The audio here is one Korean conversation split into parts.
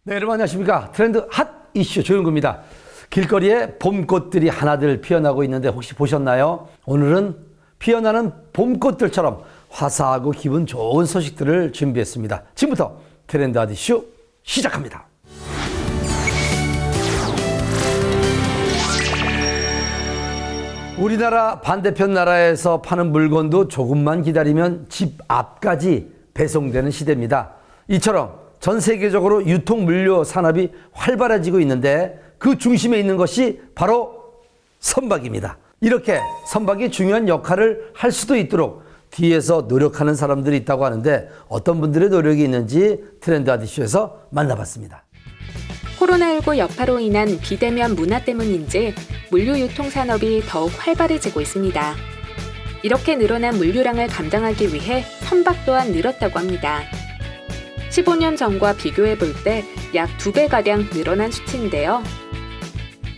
네, 여러분 안녕하십니까. 트렌드 핫 이슈 조영구입니다. 길거리에 봄꽃들이 하나둘 피어나고 있는데 혹시 보셨나요? 오늘은 피어나는 봄꽃들처럼 화사하고 기분 좋은 소식들을 준비했습니다. 지금부터 트렌드 핫 이슈 시작합니다. 우리나라 반대편 나라에서 파는 물건도 조금만 기다리면 집 앞까지 배송되는 시대입니다. 이처럼 전 세계적으로 유통 물류 산업이 활발해지고 있는데 그 중심에 있는 것이 바로 선박입니다. 이렇게 선박이 중요한 역할을 할 수도 있도록 뒤에서 노력하는 사람들이 있다고 하는데 어떤 분들의 노력이 있는지 트렌드 핫 이슈에서 만나봤습니다. 코로나19 여파로 인한 비대면 문화 때문인지 물류 유통 산업이 더욱 활발해지고 있습니다. 이렇게 늘어난 물류량을 감당하기 위해 선박 또한 늘었다고 합니다. 15년 전과 비교해 볼 때 약 2배가량 늘어난 수치인데요.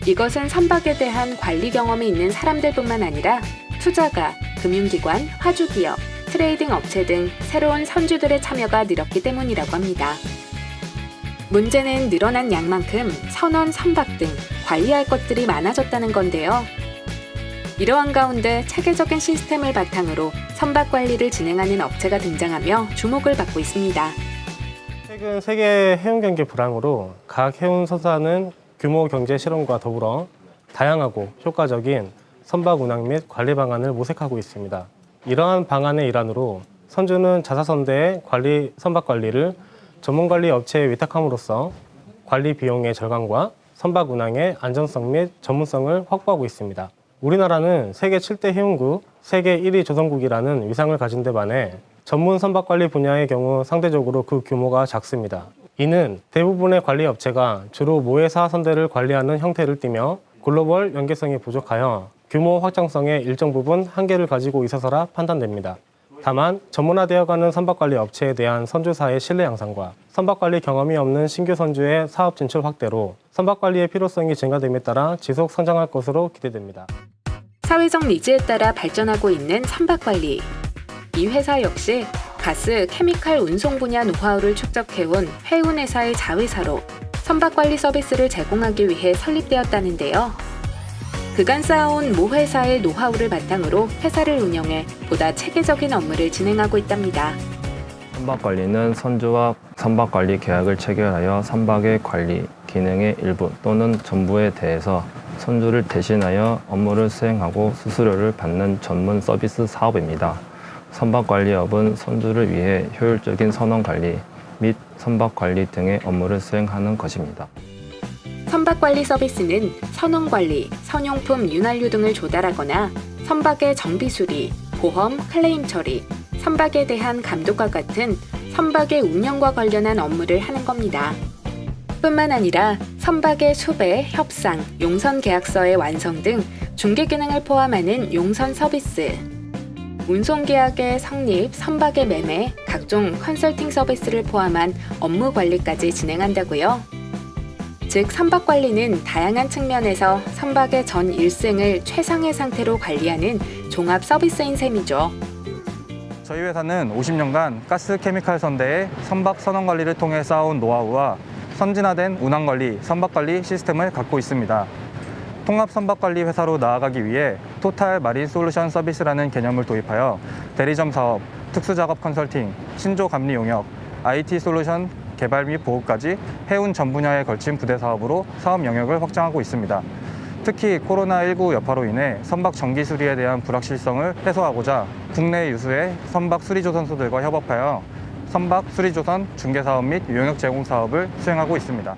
이것은 선박에 대한 관리 경험이 있는 사람들뿐만 아니라 투자가, 금융기관, 화주기업, 트레이딩 업체 등 새로운 선주들의 참여가 늘었기 때문이라고 합니다. 문제는 늘어난 양만큼 선원, 선박 등 관리할 것들이 많아졌다는 건데요. 이러한 가운데 체계적인 시스템을 바탕으로 선박 관리를 진행하는 업체가 등장하며 주목을 받고 있습니다. 최근 세계 해운 경기 불황으로 각 해운 선사는 규모 경제 실험과 더불어 다양하고 효과적인 선박 운항 및 관리 방안을 모색하고 있습니다. 이러한 방안의 일환으로 선주는 자사선대의 선박 관리를 전문관리 업체에 위탁함으로써 관리 비용의 절감과 선박 운항의 안전성 및 전문성을 확보하고 있습니다. 우리나라는 세계 7대 해운국, 세계 1위 조선국이라는 위상을 가진 데 반해 전문 선박 관리 분야의 경우 상대적으로 그 규모가 작습니다. 이는 대부분의 관리 업체가 주로 모회사 선대를 관리하는 형태를 띠며 글로벌 연계성이 부족하여 규모 확장성의 일정 부분 한계를 가지고 있어서라 판단됩니다. 다만 전문화되어가는 선박관리 업체에 대한 선주사의 신뢰 양상과 선박관리 경험이 없는 신규 선주의 사업 진출 확대로 선박관리의 필요성이 증가됨에 따라 지속 성장할 것으로 기대됩니다. 사회적 니즈에 따라 발전하고 있는 선박관리. 이 회사 역시 가스, 케미칼 운송 분야 노하우를 축적해온 해운회사의 자회사로 선박관리 서비스를 제공하기 위해 설립되었다는데요. 그간 쌓아온 모 회사의 노하우를 바탕으로 회사를 운영해 보다 체계적인 업무를 진행하고 있답니다. 선박관리는 선주와 선박관리 계약을 체결하여 선박의 관리, 기능의 일부 또는 전부에 대해서 선주를 대신하여 업무를 수행하고 수수료를 받는 전문 서비스 사업입니다. 선박관리업은 선주를 위해 효율적인 선원관리 및 선박관리 등의 업무를 수행하는 것입니다. 선박관리 서비스는 선원관리, 선용품 윤활유 등을 조달하거나 선박의 정비 수리, 보험, 클레임 처리, 선박에 대한 감독과 같은 선박의 운영과 관련한 업무를 하는 겁니다. 뿐만 아니라 선박의 수배, 협상, 용선 계약서의 완성 등 중개 기능을 포함하는 용선 서비스, 운송계약의 성립, 선박의 매매, 각종 컨설팅 서비스를 포함한 업무 관리까지 진행한다고요. 즉, 선박관리는 다양한 측면에서 선박의 전 일생을 최상의 상태로 관리하는 종합 서비스인 셈이죠. 저희 회사는 50년간 가스 케미칼 선대의 선박 선원 관리를 통해 쌓아온 노하우와 선진화된 운항관리, 선박관리 시스템을 갖고 있습니다. 통합 선박관리 회사로 나아가기 위해 토탈 마린 솔루션 서비스라는 개념을 도입하여 대리점 사업, 특수작업 컨설팅, 신조 감리 용역, IT 솔루션 개발 및 보호까지 해운 전 분야에 걸친 부대 사업으로 사업 영역을 확장하고 있습니다. 특히 코로나19 여파로 인해 선박 정기 수리에 대한 불확실성을 해소하고자 국내 유수의 선박 수리조선소들과 협업하여 선박 수리조선 중개사업 및 용역 제공 사업을 수행하고 있습니다.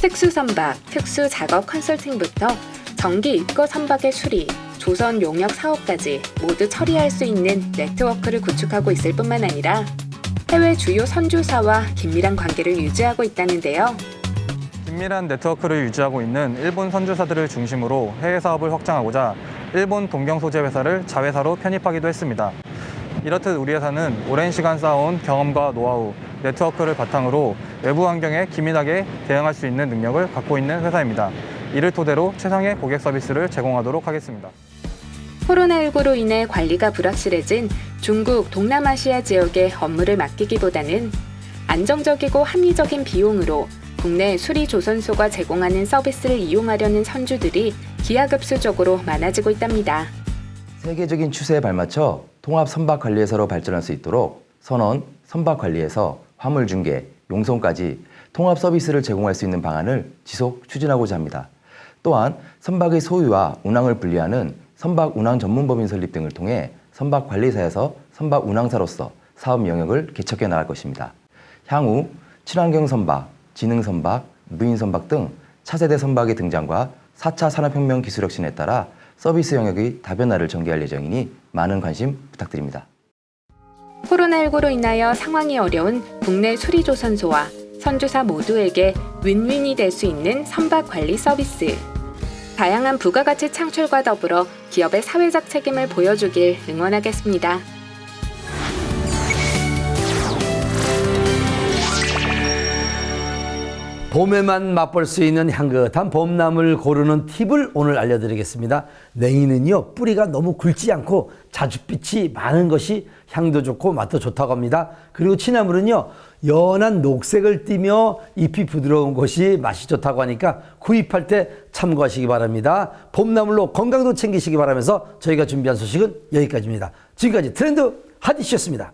특수선박, 특수작업 컨설팅부터 정기 입고 선박의 수리, 조선 용역 사업까지 모두 처리할 수 있는 네트워크를 구축하고 있을 뿐만 아니라 해외 주요 선주사와 긴밀한 관계를 유지하고 있다는데요. 긴밀한 네트워크를 유지하고 있는 일본 선주사들을 중심으로 해외 사업을 확장하고자 일본 동경 소재 회사를 자회사로 편입하기도 했습니다. 이렇듯 우리 회사는 오랜 시간 쌓아온 경험과 노하우, 네트워크를 바탕으로 외부 환경에 기민하게 대응할 수 있는 능력을 갖고 있는 회사입니다. 이를 토대로 최상의 고객 서비스를 제공하도록 하겠습니다. 코로나19로 인해 관리가 불확실해진 중국, 동남아시아 지역에 업무를 맡기기보다는 안정적이고 합리적인 비용으로 국내 수리조선소가 제공하는 서비스를 이용하려는 선주들이 기하급수적으로 많아지고 있답니다. 세계적인 추세에 발맞춰 통합 선박관리회사로 발전할 수 있도록 선원, 선박관리에서 화물 중개, 용선까지 통합 서비스를 제공할 수 있는 방안을 지속 추진하고자 합니다. 또한 선박의 소유와 운항을 분리하는 선박 운항 전문법인 설립 등을 통해 선박관리사에서 선박 운항사로서 사업 영역을 개척해 나갈 것입니다. 향후 친환경 선박, 지능 선박, 무인 선박 등 차세대 선박의 등장과 4차 산업혁명 기술 혁신에 따라 서비스 영역의 다변화를 전개할 예정이니 많은 관심 부탁드립니다. 코로나19로 인하여 상황이 어려운 국내 수리조선소와 선주사 모두에게 윈윈이 될 수 있는 선박 관리 서비스. 다양한 부가가치 창출과 더불어 기업의 사회적 책임을 보여주길 응원하겠습니다. 봄에만 맛볼 수 있는 향긋한 봄나물 고르는 팁을 오늘 알려드리겠습니다. 냉이는요, 뿌리가 너무 굵지 않고 자줏빛이 많은 것이 향도 좋고 맛도 좋다고 합니다. 그리고 취나물은요, 연한 녹색을 띠며 잎이 부드러운 것이 맛이 좋다고 하니까 구입할 때 참고하시기 바랍니다. 봄나물로 건강도 챙기시기 바라면서 저희가 준비한 소식은 여기까지입니다. 지금까지 트렌드 핫이슈였습니다.